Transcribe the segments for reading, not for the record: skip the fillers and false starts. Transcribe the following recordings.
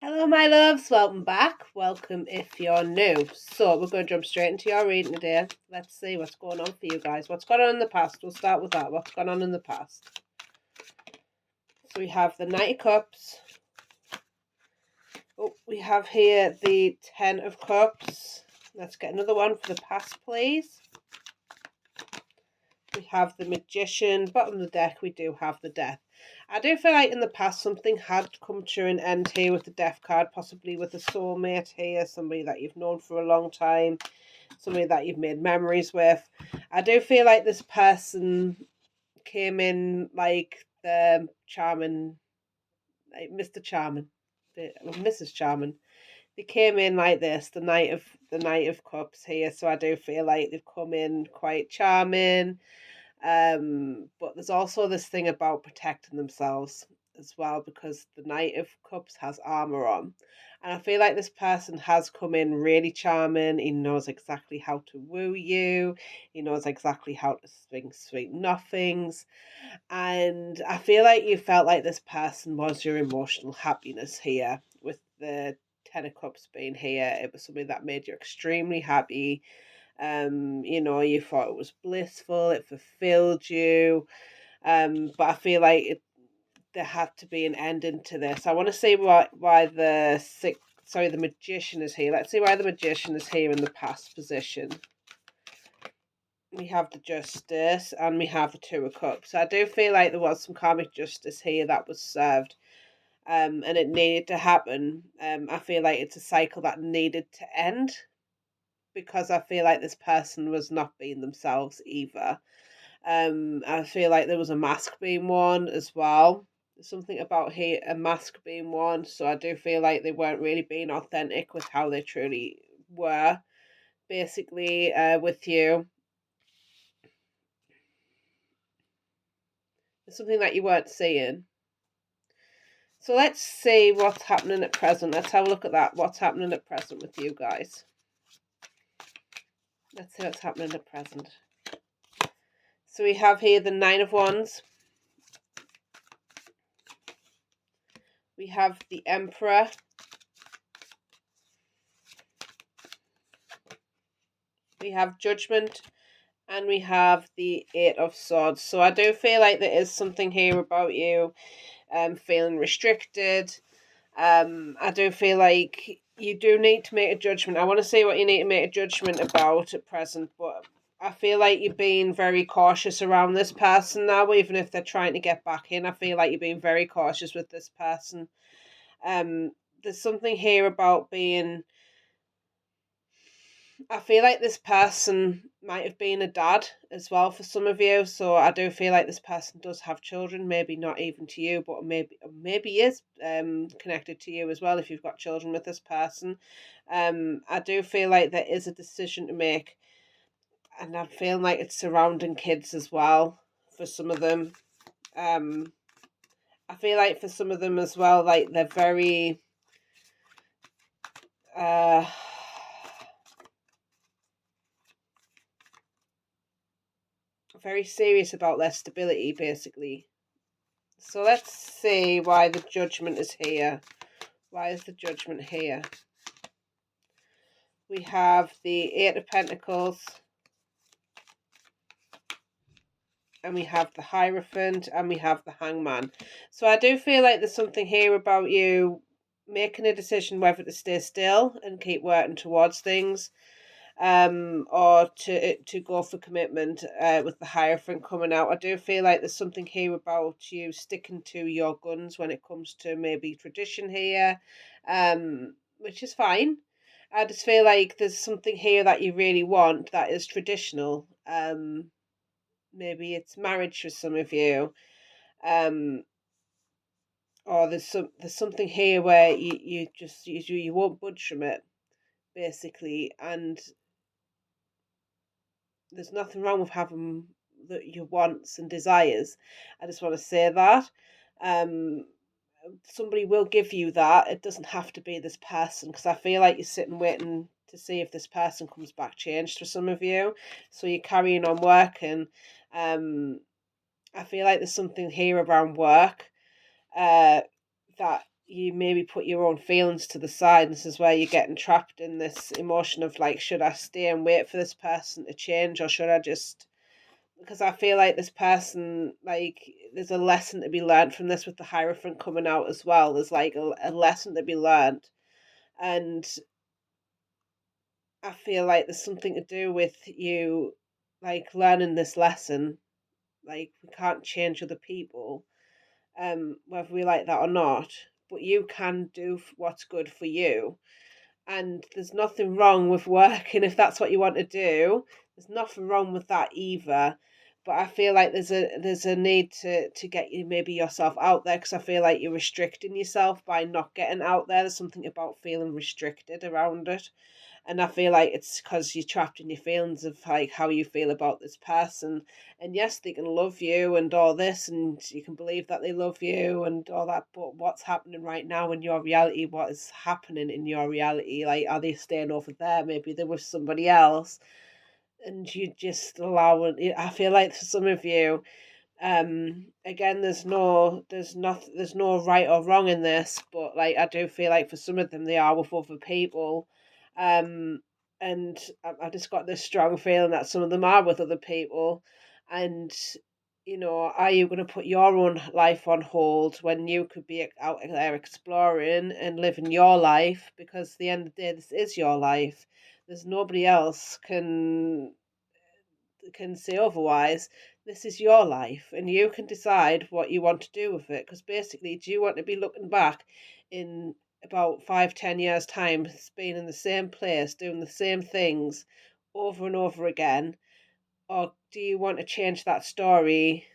Hello, my loves. Welcome back. Welcome if you're new. So, we're going to jump straight into your reading today. Let's see what's going on for you guys. What's gone on in the past? We'll start with that. What's gone on in the past? So, we have the Knight of Cups. Oh, we have here the Ten of Cups. Let's get another one for the past, please. We have the Magician. Bottom of the deck, we do have the Death. I do feel like in the past something had come to an end here with the Death card, possibly with a soulmate here, somebody that you've known for a long time, somebody that you've made memories with. I do feel like this person came in like the charming, like Mr. Charming, Mrs. Charming. They came in like this, the Knight of Cups here. So I do feel like they've come in quite charming. But there's also this thing about protecting themselves as well, because the Knight of Cups has armor on. And I feel like this person has come in really charming. He knows exactly how to woo you. He knows exactly how to swing sweet nothings. And I feel like you felt like this person was your emotional happiness here with the Ten of Cups being here. It was something that made you extremely happy. You thought it was blissful, it fulfilled you. But I feel like there had to be an ending to this. I want to see why the Magician is here. Let's see why the Magician is here in the past position. We have the Justice and we have the Two of Cups. So I do feel like there was some karmic justice here that was served. And it needed to happen. I feel like it's a cycle that needed to end, because I feel like this person was not being themselves either. I feel like there was a mask being worn as well. There's something about here, a mask being worn. So I do feel like they weren't really being authentic with how they truly were, basically, with you. There's something that you weren't seeing. So let's see what's happening at present. Let's have a look at that. What's happening at present with you guys? Let's see what's happening at present. So we have here the Nine of Wands. We have the Emperor. We have Judgment. And we have the Eight of Swords. So I do feel like there is something here about you feeling restricted. I do feel like you do need to make a judgment. I want to say what you need to make a judgment about at present, but I feel like you're being very cautious around this person now, even if they're trying to get back in. I feel like you're being very cautious with this person. There's something here about being. I feel like this person might have been a dad as well for some of you. So I do feel like this person does have children, maybe not even to you, but maybe is connected to you as well if you've got children with this person. I do feel like there is a decision to make, and I'm feeling like it's surrounding kids as well for some of them. I feel like for some of them as well, like they're very very serious about their stability, basically. So let's see why the Judgment is here. Why is the Judgment here? We have the Eight of Pentacles. And we have the Hierophant. And we have the Hangman. So I do feel like there's something here about you making a decision whether to stay still and keep working towards things, or to go for commitment, with the Hierophant coming out. I do feel like there's something here about you sticking to your guns when it comes to maybe tradition here, which is fine. I just feel like there's something here that you really want that is traditional. Maybe it's marriage for some of you, um, or there's something here where you won't budge from it, basically, and there's nothing wrong with having your wants and desires. I just want to say that. Um, Somebody will give you that. It doesn't have to be this person, because I feel like you're sitting waiting to see if this person comes back changed for some of you. So you're carrying on working. I feel like there's something here around work, that you maybe put your own feelings to the side. This is where you're getting trapped in this emotion of like, should I stay and wait for this person to change, or should I just, because I feel like this person, like, there's a lesson to be learned from this with the Hierophant coming out as well. There's like a lesson to be learned. And I feel like there's something to do with you, like, learning this lesson. Like, we can't change other people, whether we like that or not, but you can do what's good for you. And there's nothing wrong with working if that's what you want to do. There's nothing wrong with that either. But I feel like there's a need to get you maybe yourself out there, because I feel like you're restricting yourself by not getting out there. There's something about feeling restricted around it. And I feel like it's because you're trapped in your feelings of like how you feel about this person. And yes, they can love you and all this, and you can believe that they love you and all that. But what's happening right now in your reality? What is happening in your reality? Like, are they staying over there? Maybe they're with somebody else, and you just allow it. I feel like for some of you, again, there's no right or wrong in this, but like, I do feel like for some of them they are with other people. um and I just got this strong feeling that some of them are with other people. And are you going to put your own life on hold when you could be out there exploring and living your life? Because at the end of the day, this is your life. There's nobody else can say otherwise. This is your life, and you can decide what you want to do with it. Because basically, do you want to be looking back in about 5, 10 years' time, being in the same place, doing the same things over and over again? Or do you want to change that story?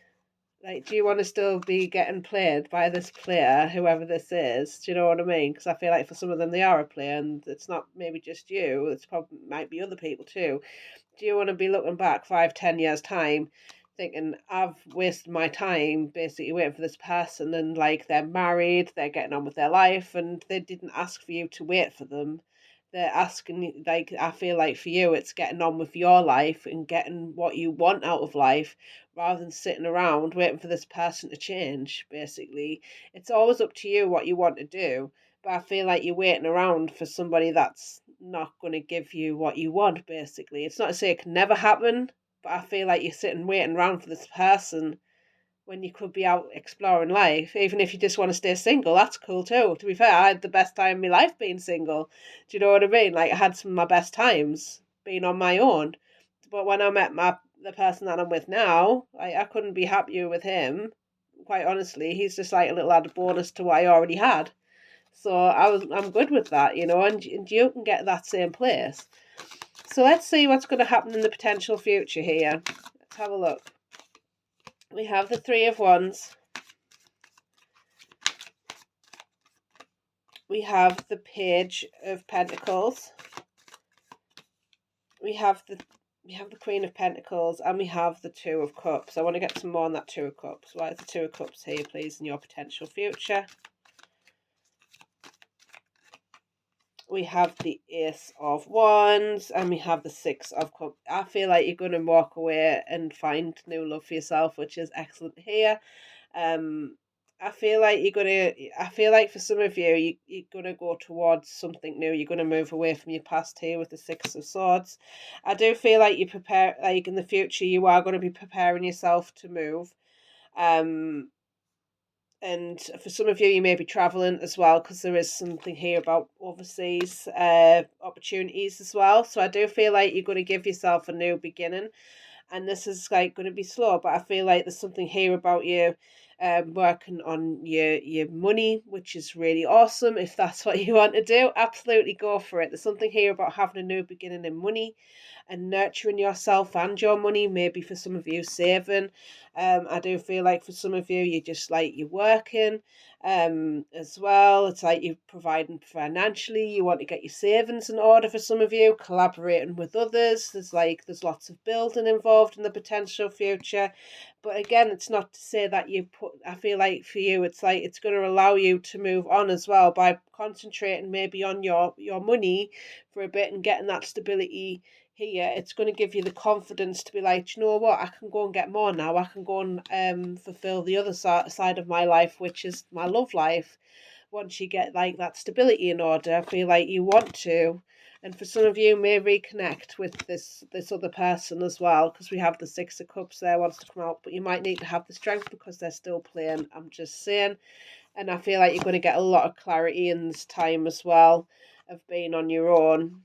Like, do you want to still be getting played by this player, whoever this is? Do you know what I mean? Because I feel like for some of them, they are a player, and it's not maybe just you. It's probably might be other people too. Do you want to be looking back 5, 10 years time, thinking I've wasted my time basically waiting for this person, and like, they're married, they're getting on with their life, and they didn't ask for you to wait for them. They're asking, like, I feel like for you, it's getting on with your life and getting what you want out of life, rather than sitting around waiting for this person to change. Basically, it's always up to you what you want to do, but I feel like you're waiting around for somebody that's not going to give you what you want. Basically, it's not to say it can never happen, but I feel like you're sitting waiting around for this person when you could be out exploring life. Even if you just want to stay single, that's cool too. To be fair, I had the best time of my life being single. Do you know what I mean? Like, I had some of my best times being on my own. But when I met the person that I'm with now, I couldn't be happier with him. Quite honestly, he's just like a little added bonus to what I already had. So I'm good with that, and you can get that same place. So let's see what's going to happen in the potential future here. Let's have a look. We have the Three of Wands. We have the Page of Pentacles. We have the Queen of Pentacles, and we have the Two of Cups. I want to get some more on that Two of Cups. Why is the Two of Cups here, please, in your potential future? We have the Ace of Wands, and we have the Six of Cups. I feel like you're going to walk away and find new love for yourself, which is excellent here. I feel like I feel like for some of you, you're gonna go towards something new. You're gonna move away from your past here with the Six of Swords. I do feel like you prepare, like, in the future, you are going to be preparing yourself to move. Um, and for some of you, you may be traveling as well, because there is something here about overseas opportunities as well. So I do feel like you're going to give yourself a new beginning, and this is like going to be slow, but I feel like there's something here about you working on your money, which is really awesome. If that's what you want to do, absolutely go for it. There's something here about having a new beginning in money and nurturing yourself and your money. Maybe for some of you, saving. I do feel like for some of you, you just like, you're working as well. It's like you're providing financially. You want to get your savings in order. For some of you, collaborating with others. There's lots of building involved in the potential future. But again, it's not to say that I feel like for you, it's like it's going to allow you to move on as well by concentrating maybe on your money for a bit and getting that stability here. It's going to give you the confidence to be like, you know what, I can go and get more now. I can go and fulfill the other side of my life, which is my love life. once you get like that stability in order, I feel like you want to. And for some of you, may reconnect with this other person as well, because we have the Six of Cups there wants to come out, but you might need to have the strength because they're still playing. I'm just saying. And I feel like you're going to get a lot of clarity in this time as well of being on your own.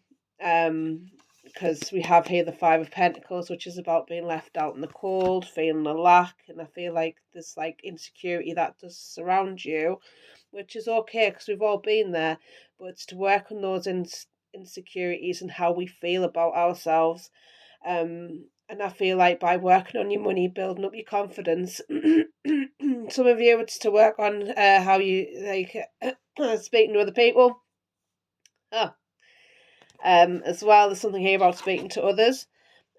Because we have here the Five of Pentacles, which is about being left out in the cold, feeling a lack, and I feel like there's like insecurity that does surround you, which is okay because we've all been there, but it's to work on those insecurities and how we feel about ourselves. And I feel like by working on your money, building up your confidence, some of you it's to work on how you like speaking to other people. Oh, as well, there's something here about speaking to others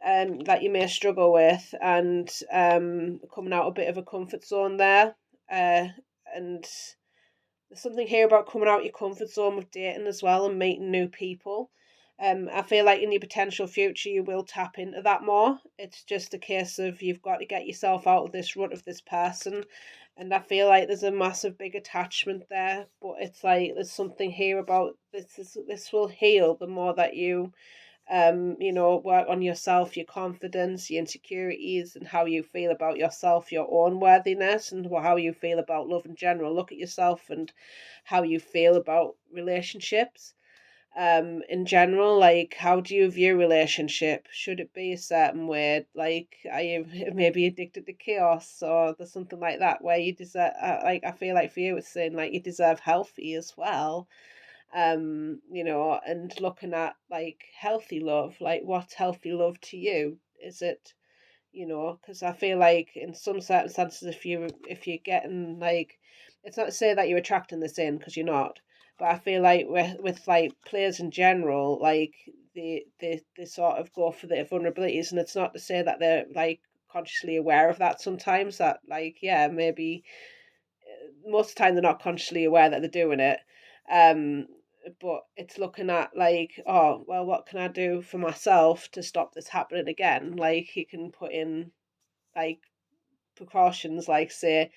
that you may struggle with, and coming out a bit of a comfort zone there. And there's something here about coming out your comfort zone with dating as well and meeting new people. I feel like in your potential future you will tap into that more. It's just a case of you've got to get yourself out of this rut of this person. And I feel like there's a massive big attachment there. But it's like there's something here about this will heal the more that you work on yourself, your confidence, your insecurities, and how you feel about yourself, your own worthiness, and how you feel about love in general. Look at yourself and how you feel about relationships. In general, like how do you view relationship? Should it be a certain way? Like, are you maybe addicted to chaos, or there's something like that where you deserve? Like, I feel like for you, it's saying like you deserve healthy as well. And looking at like healthy love, like what's healthy love to you? Is it, because I feel like in some circumstances, if you're getting like, it's not to say that you're attracting this in because you're not, but I feel like with like players in general, like they sort of go for their vulnerabilities, and it's not to say that they're like consciously aware of that sometimes, that like yeah, maybe most of the time they're not consciously aware that they're doing it. um but it's looking at like, oh well, what can I do for myself to stop this happening again? Like you can put in like precautions, like say,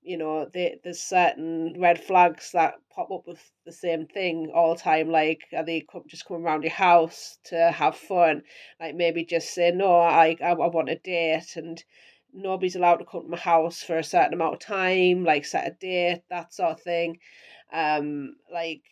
there's certain red flags that pop up with the same thing all the time. Like, are they just coming around your house to have fun? Like, maybe just say, no, I want a date, and nobody's allowed to come to my house for a certain amount of time, like set a date, that sort of thing. Like,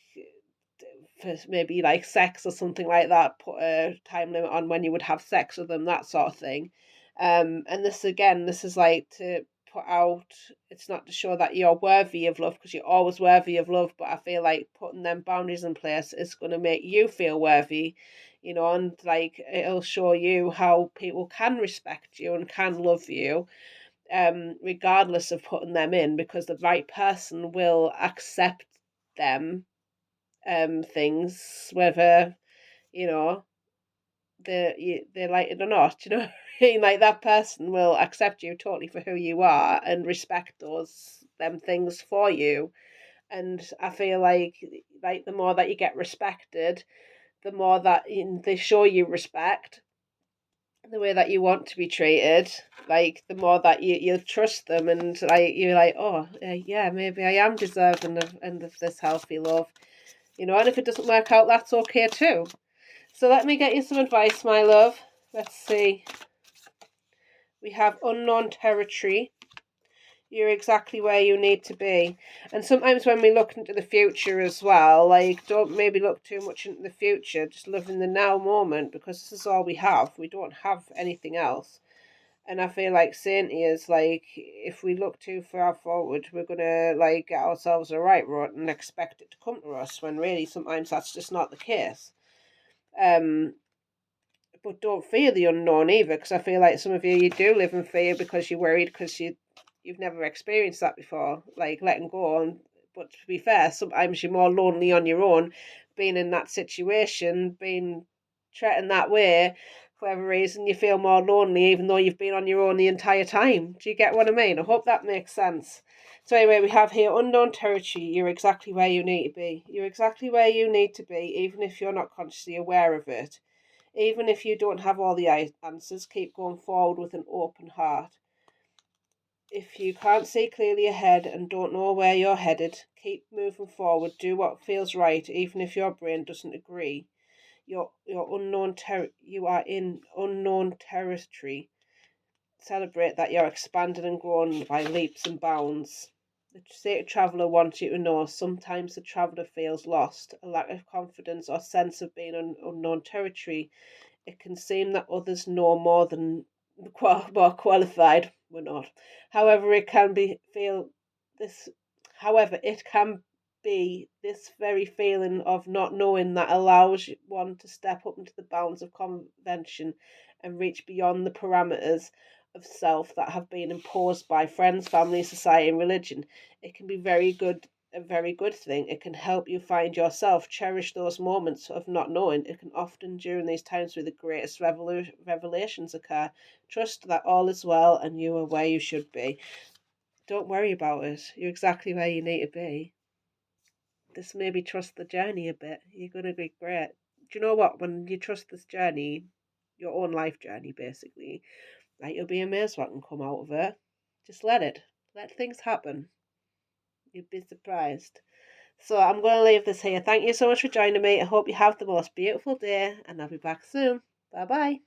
for maybe like sex or something like that, put a time limit on when you would have sex with them, that sort of thing. And this is like to put out, it's not to show that you're worthy of love because you're always worthy of love, but I feel like putting them boundaries in place is going to make you feel worthy, and like it'll show you how people can respect you and can love you, regardless of putting them in, because the right person will accept them things, whether you know they like it or not. You know what I mean? Like that person will accept you totally for who you are and respect those them things for you. And I feel like the more that you get respected, the more that they show you respect, the way that you want to be treated, like the more that you trust them, and like you're like, oh yeah, maybe I am deserving of this healthy love. And if it doesn't work out, that's okay too. So let me get you some advice, my love. Let's see. We have unknown territory. You're exactly where you need to be. And sometimes when we look into the future as well, like don't maybe look too much into the future. Just live in the now moment, because this is all we have. We don't have anything else. And I feel like Saint is like, if we look too far forward, we're gonna like get ourselves a right rut and expect it to come to us, when really sometimes that's just not the case. But don't fear the unknown either, because I feel like some of you do live in fear because you're worried because you've never experienced that before, like letting go. But to be fair, sometimes you're more lonely on your own, being in that situation, being treated that way. For whatever reason, you feel more lonely, even though you've been on your own the entire time. Do you get what I mean? I hope that makes sense. So anyway, we have here unknown territory. You're exactly where you need to be. You're exactly where you need to be, even if you're not consciously aware of it. Even if you don't have all the answers, keep going forward with an open heart. If you can't see clearly ahead and don't know where you're headed, keep moving forward. Do what feels right, even if your brain doesn't agree. You are in unknown territory. Celebrate that you're expanding and growing by leaps and bounds. The sacred traveller wants you to know sometimes the traveller feels lost, a lack of confidence or sense of being in unknown territory. It can seem that others know more than more qualified. We're not. However, it can be feel this. However, it can be this very feeling of not knowing that allows one to step up into the bounds of convention and reach beyond the parameters of self that have been imposed by friends, family, society, and religion. It can be a very good thing. It can help you find yourself, cherish those moments of not knowing. It can often, during these times where the greatest revelations occur, trust that all is well and you are where you should be. Don't worry about it. You're exactly where you need to be. Just maybe trust the journey a bit. You're going to be great. Do you know what? When you trust this journey, your own life journey, basically, like you'll be amazed what can come out of it. Just let it. Let things happen. You'd be surprised. So I'm going to leave this here. Thank you so much for joining me. I hope you have the most beautiful day, and I'll be back soon. Bye bye.